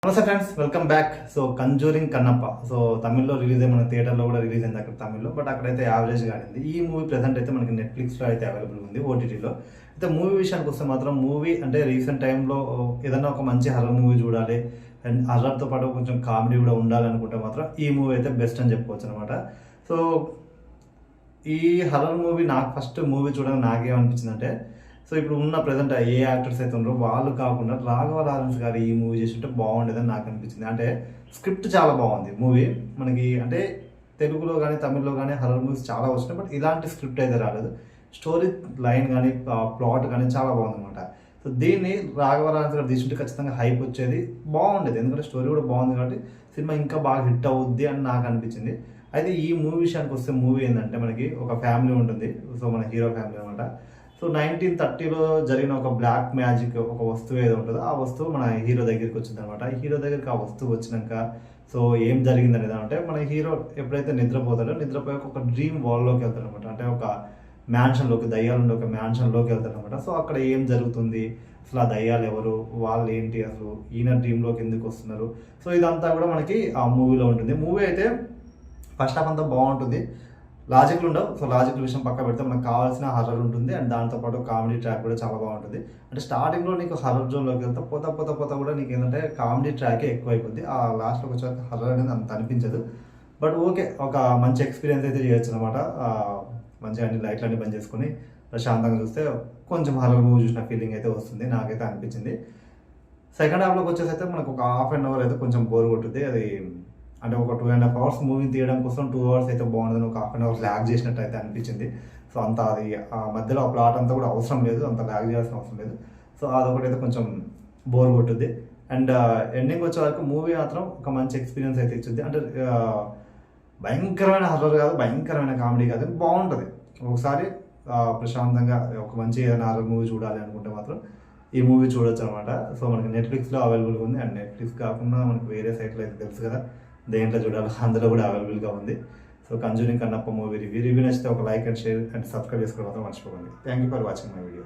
నమస్తే friends, welcome back. So conjuring Kannappa తమిళ్లో release అయ్యి మన థియేటర్లో కూడా రిలీజ్ అయింది అక్కడ తమిళ్లో. బట్ అక్కడైతే యావరేజ్ ఆడింది. ఈ మూవీ ప్రెసెంట్ అయితే మనకి నెట్ఫ్లిక్స్లో అయితే అవైలబుల్ ఉంది, ఓటీటీలో. అయితే మూవీ విషయానికి వస్తే మాత్రం మూవీ అంటే రీసెంట్ టైంలో ఏదైనా ఒక మంచి హర్రర్ మూవీ చూడాలి అండ్ హర్రర్తో పాటు కొంచెం కామెడీ కూడా ఉండాలనుకుంటే మాత్రం ఈ మూవీ అయితే బెస్ట్ అని చెప్పుకోవచ్చు అనమాట. సో ఈ హర్రర్ మూవీ నాకు ఫస్ట్ మూవీ చూడడానికి నాకేమనిపించిందంటే, సో ఇప్పుడు ఉన్న ప్రజెంట్ ఏ యాక్టర్స్ అయితే ఉన్నారో వాళ్ళు కాకుండా రాఘవ లారెన్స్ గారు ఈ మూవీ చేస్తుంటే బాగుండేదని నాకు అనిపించింది. అంటే స్క్రిప్ట్ చాలా బాగుంది మూవీ. మనకి అంటే తెలుగులో కానీ తమిళ్లో కానీ హర్రర్ మూవీస్ చాలా వచ్చినాయి, బట్ ఇలాంటి స్క్రిప్ట్ అయితే రాలేదు. స్టోరీ లైన్ కానీ ప్లాట్ కానీ చాలా బాగుంది అనమాట. సో దీన్ని రాఘవ లారెన్స్ గారు తీసుకుంటే ఖచ్చితంగా హైప్ వచ్చేది, బాగుండేది. ఎందుకంటే స్టోరీ కూడా బాగుంది కాబట్టి సినిమా ఇంకా బాగా హిట్ అవుద్ది అని నాకు అనిపించింది. అయితే ఈ మూవీ విషయానికి వస్తే మూవీ ఏంటంటే మనకి ఒక ఫ్యామిలీ ఉంటుంది. సో మన హీరో ఫ్యామిలీ అనమాట. సో 1930లో జరిగిన ఒక బ్లాక్ మ్యాజిక్ ఒక వస్తువు ఏదో ఉంటుందో ఆ వస్తువు మన హీరో దగ్గరికి వచ్చింది అనమాట. హీరో దగ్గరికి ఆ వస్తువు వచ్చినాక సో ఏం జరిగింది అనేది అంటే, మన హీరో ఎప్పుడైతే నిద్రపోతాడో నిద్రపోయి ఒక డ్రీమ్ వరల్డ్లోకి వెళ్తాడు అనమాట. అంటే ఒక మ్యాన్షన్లోకి, దయ్యాలుండే ఒక మ్యాన్షన్లోకి వెళ్తాడు అనమాట. సో అక్కడ ఏం జరుగుతుంది, అసలు ఆ దయ్యాలు ఎవరు, వాళ్ళు ఏంటి, అసలు ఈయన డ్రీమ్లోకి ఎందుకు వస్తున్నారు, సో ఇదంతా కూడా మనకి ఆ మూవీలో ఉంటుంది. మూవీ అయితే ఫస్ట్ హాఫ్ అంతా బాగుంటుంది, లాజిక్లు ఉండవు. సో లాజిక్ల విషయం పక్క పెడితే మనకు కావాల్సిన హర్రర్ ఉంటుంది అండ్ దాంతోపాటు కామెడీ ట్రాక్ కూడా చాలా బాగుంటుంది. అంటే స్టార్టింగ్లో నీకు హర్రర్ జోన్లోకి వెళ్తే పోతా కూడా నీకు ఏంటంటే కామెడీ ట్రాకే ఎక్కువ అయిపోద్ది. ఆ లాస్ట్లోకి వచ్చాక హర్రర్ అనేది అంత అనిపించదు. బట్ ఓకే, ఒక మంచి ఎక్స్పీరియన్స్ అయితే చేయొచ్చు అనమాట. మంచిగా అన్ని లైట్లు అన్ని బంద్ చేసుకొని ప్రశాంతంగా చూస్తే కొంచెం హర్రర్ మూవీ చూసిన ఫీలింగ్ అయితే వస్తుంది, నాకైతే అనిపించింది. సెకండ్ హాఫ్లోకి వచ్చేసి అయితే మనకు ఒక హాఫ్ అన్ అవర్ అయితే కొంచెం బోర్ కొట్టుద్ది. అది అంటే ఒక 2.5 hours మూవీ తీయడం కోసం 2 hours అయితే బాగుండదని ఒక హాఫ్ అన్ అవర్ ల్యాగ్ చేసినట్టు అయితే అనిపించింది. సో అంత అది ఆ మధ్యలో ఆ ప్లాట్ అంతా కూడా అవసరం లేదు, అంత ల్యాగ్ చేయాల్సిన అవసరం లేదు. సో అదొకటి అయితే కొంచెం బోర్ కొట్టుద్ది. అండ్ ఎండింగ్ వచ్చే వరకు మూవీ మాత్రం ఒక మంచి ఎక్స్పీరియన్స్ అయితే ఇచ్చుద్ది. అంటే భయంకరమైన హర్రర్ కాదు, భయంకరమైన కామెడీ కాదు, బాగుంటుంది. ఒకసారి ప్రశాంతంగా ఒక మంచి ఏదైనా హర్రర్ మూవీ చూడాలి అనుకుంటే మాత్రం ఈ మూవీ చూడొచ్చు అనమాట. సో మనకి నెట్ఫ్లిక్స్లో అవైలబుల్గా ఉంది. అండ్ నెట్ఫ్లిక్స్ కాకుండా మనకి వేరే సైట్లో అయితే తెలుసు కదా, దేంట్లో చూడాలి, అందులో కూడా అవైలబుల్గా ఉంది. So conjuring Kannappa movie review నచ్చితే ఒక like and share and subscribe చేసుకోవడం మాత్రం మర్చిపోకండి. Thank you for watching my video.